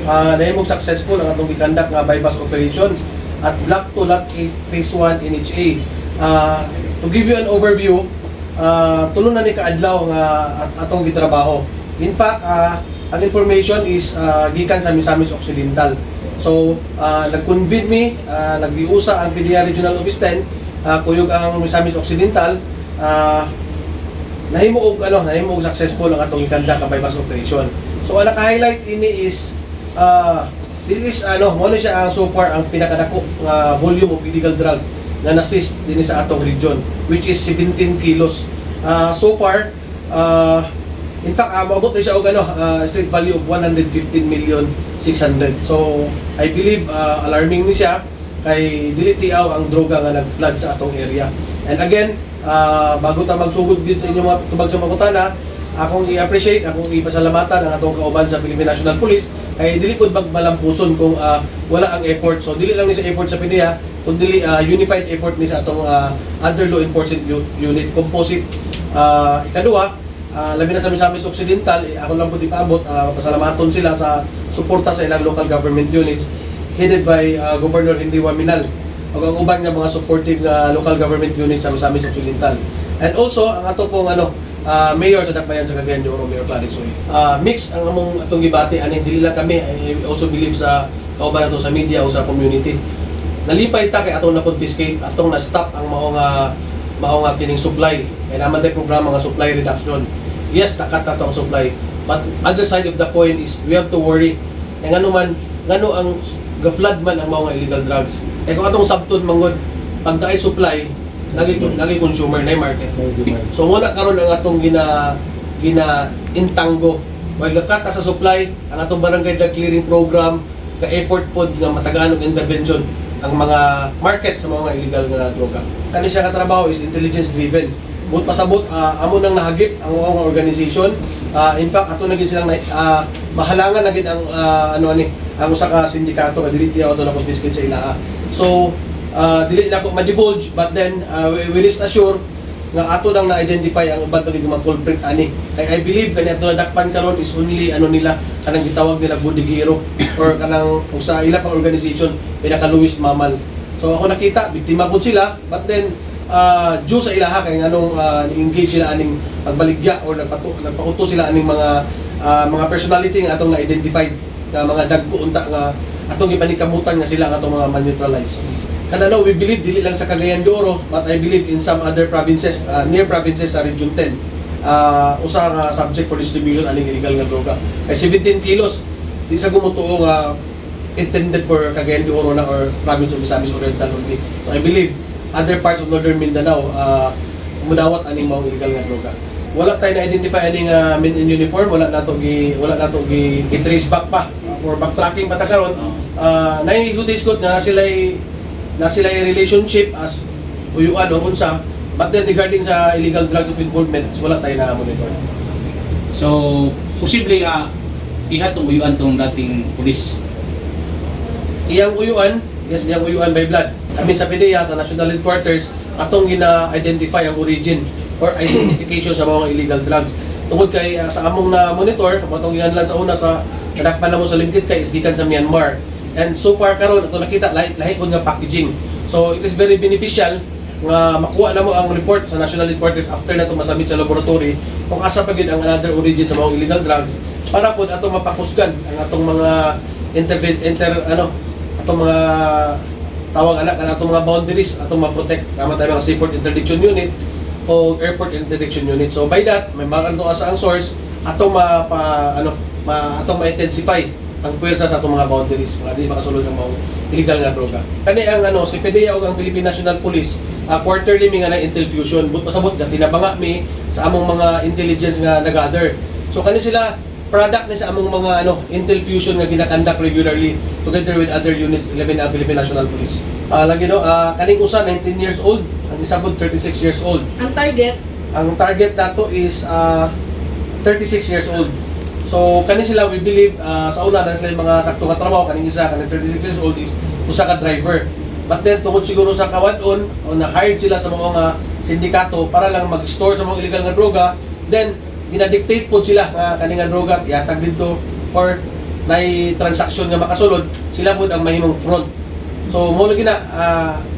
nahimong successful ang atong gikandak nga bypass operation at Block 2, Lot 8, Phase 1 NHA. To give you an overview, tulo na ni kaadlaw nga atong gitrabaho. In fact, ang information is gikan sa Misamis Occidental. So, nag-convene me, nag-iusa ang PDEA Regional Office 10, kuyog ang Misamis Occidental, nahimo og successful ang atong gikandak nga bypass operation. So, ang naka-highlight ini is this is mo na siya so far ang pinakadako volume of illegal drugs nga na-seize din sa atong region, which is 17 kilos. So far, in fact, maabot na siya og street value of 115,600,000. So, I believe alarming ni siya kay dili tiaw ang droga nga nag-flood sa atong area. And again, bago ta magsugod dito sa inyong mga tubag sa makutana, akong i-appreciate, akong ipasalamatan ang atong kauban sa Philippine National Police kay dili pud magmalampuson kung wala ang effort. So dili lang ni sa effort sa PDEA, kundi unified effort ni sa atong other law enforcement unit composite. Ikaduha, labi na sa Misamis Occidental, ako lang po ipaabot, pasalamaton sila sa suporta sa ilang local government units headed by Governor Henry Waminal o ang uban nga mga supportive nga local government units sa Misamis Occidental. And also, ang ato pong Mayor sa Dakbayan sa Cagayan de Oro, Mayor Clarence Oy. Mix ang among atong gibati, ani dili lang kami, I also believe sa kauban nato sa media o sa community. Nalipay ta kay atong na-confiscate, atong na-stop ang mao nga kining supply. Kaya naman tayo programa nga supply reduction. Yes, nakat nato ang supply. But other side of the coin is we have to worry. Kaya ngano ang ga-flood man ang mga illegal drugs. Kaya kung atong sabton mangod, pag taay supply, nagi consumer na market. So muna karon ang atong gina intanggo. While nakata sa supply, ang atong barangay drug clearing program, ka-effort pod nga matagaan og intervention ang mga market sa mga illegal nga droga. Kani siya ka trabaho is intelligence driven. But pasabot amo nang nahagip ang mga organization. In fact ato na gid silang mahalangan na gid ang ang usa ka sindikato nga dili tiya ato na confiscate sa ilaha. So dili na ko ma-divulge, but then we rest assured nga ato nang na-identify ang uban pagig mga culprit ani. Kay I believe kani ato nadakpan karon is only nila kanang gitawag nila bodigero or kanang sa ila pang organization pinaka-Luis Mamal. So ako nakita biktima pud sila, but then due sa ilaha kay nganong engage sila aning pagbaligya or nagpauto sila aning mga personality nga atong na-identified nga mga dagko unta nga atong ipanikamutan nga sila nga atong mga man-neutralize. Kanano, we believe dili lang sa Cagayan de Oro, but I believe in some other provinces, near provinces sa Region 10. Usa nga subject for distribution aning illegal nga droga. Kay 17 kilos, di sa gumutuo nga intended for Cagayan de Oro na or province of Misamis Oriental only. So I believe other parts of Northern Mindanao mudawat aning mga illegal nga droga. Wala tayo na-identify aning men in uniform, wala nato gi-trace back pa for backtracking pata karon. Nai-hudiscot nga na sila relationship as uyuan o unsa, but then regarding sa illegal drugs of involvement, wala tayo na-monitor. So, posible ihat tong uyuan tong dating pulis? Iyang uyuan by blood. Kami sa PDEA, sa National Headquarters, atong gina-identify ang origin or identification sa mga illegal drugs. Tungod kay sa among na-monitor, atong yan lang sa una sa nadakpan na mo sa Limkit kay isgikan sa Myanmar. And so far karon ato nakita lahi pod nga packaging. So it is very beneficial nga makuha na mo ang report sa National Headquarters after na ito masabit sa laboratory kung asa pa gyud ang another origin sa mga illegal drugs para pod ato mapakusgan ang atong mga atong mga tawag atong mga boundaries atong ma-protect kama tayo mga seaport interdiction unit o airport interdiction unit. So by that may makan to asa ang source atong atong ma-intensify ang puwersa sa atong mga boundaries para di makasulod ang mga illegal nga droga. Kani ang si PDEA ug ang Philippine National Police quarterly mi nga na intel fusion but pasabot nga tinabanga mi sa among mga intelligence nga nagather. So kani sila product ni sa among mga intel fusion nga ginakandak regularly together with other units 11 ang Philippine National Police. Kaning usa 19 years old, ang isabot 36 years old. Ang target nato is 36 years old. So kani sila we believe sa una na sila yung mga sakto nga trabaho kaning isa kaning 36 years old is usa ka driver. But then tungod siguro sa kawan-on o na-hired sila sa mga sindikato para lang mag-store sa mga illegal nga droga, then ginadictate po sila nga kaning nga droga ihatag dito or nay transaksyon nga makasulod, sila pud ang mahimong front. So mo lagi na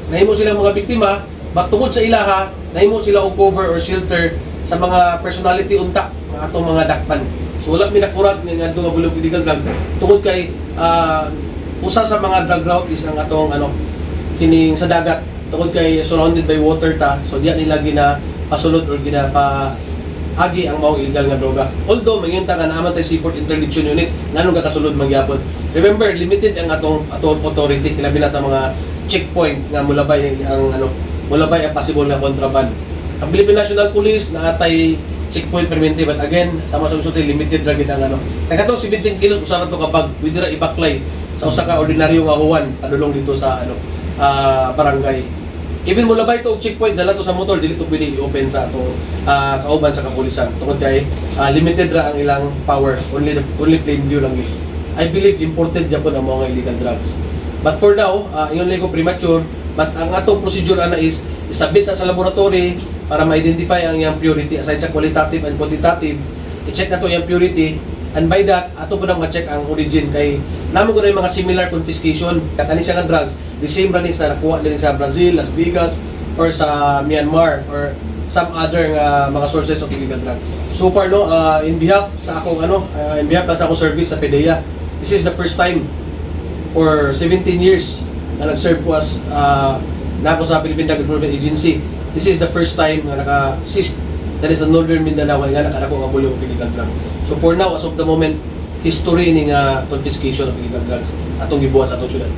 nahimo silang mga biktima, but tungod sa ilaha, nahimo sila og cover or shelter sa mga personality unta ng atong mga dakpan. So wala mi nakurat nga adto nga bulong illegal drug tungod kay usa sa mga drug route is ang atong kining sa dagat tungod kay surrounded by water ta, so diya nila gina pasulod or gina pa agi ang maong illegal nga droga. Although mangyunta nga naman tay seaport interdiction unit nganong kakasulod magyapon. Remember, limited ang atong authority labi na sa mga checkpoint nga mulabay ang mulabay ang possible nga contraband. Ang Philippine National Police naatay checkpoint permanente, but again sa masunod limited ra gid ang kay katong 17 kilos usa ra to kapag pwede ra ibaklay sa usa ka ordinaryo nga huwan padulong dito sa barangay. Even mo labay to og checkpoint dala to sa motor, dili to pwede i-open sa ato kauban sa kapulisan tungod kay limited ra ang ilang power, only plain view lang yun. I believe imported Japan ang mga illegal drugs, but for now yun lang ko premature, but ang atong procedure is isabit na sa laboratory para ma-identify ang iyang purity aside sa qualitative and quantitative. I-check na to yung purity, and by that ato po nang ma-check ang origin kay namo ko na yung mga similar confiscation kani siya nga drugs the same running sa nakuha din sa Brazil, Las Vegas, or sa Myanmar, or some other mga sources of illegal drugs. So far in behalf sa akong in behalf sa akong service sa PDEA, this is the first time for 17 years na nag-serve ko as nako sa Philippine Drug Enforcement Agency. This is the first time na naka-assist that is the Northern Mindanao nga nakanako nga bulong of illegal drug. So for now, as of the moment, history ning confiscation of illegal drugs atong gibuhat sa atong syudad.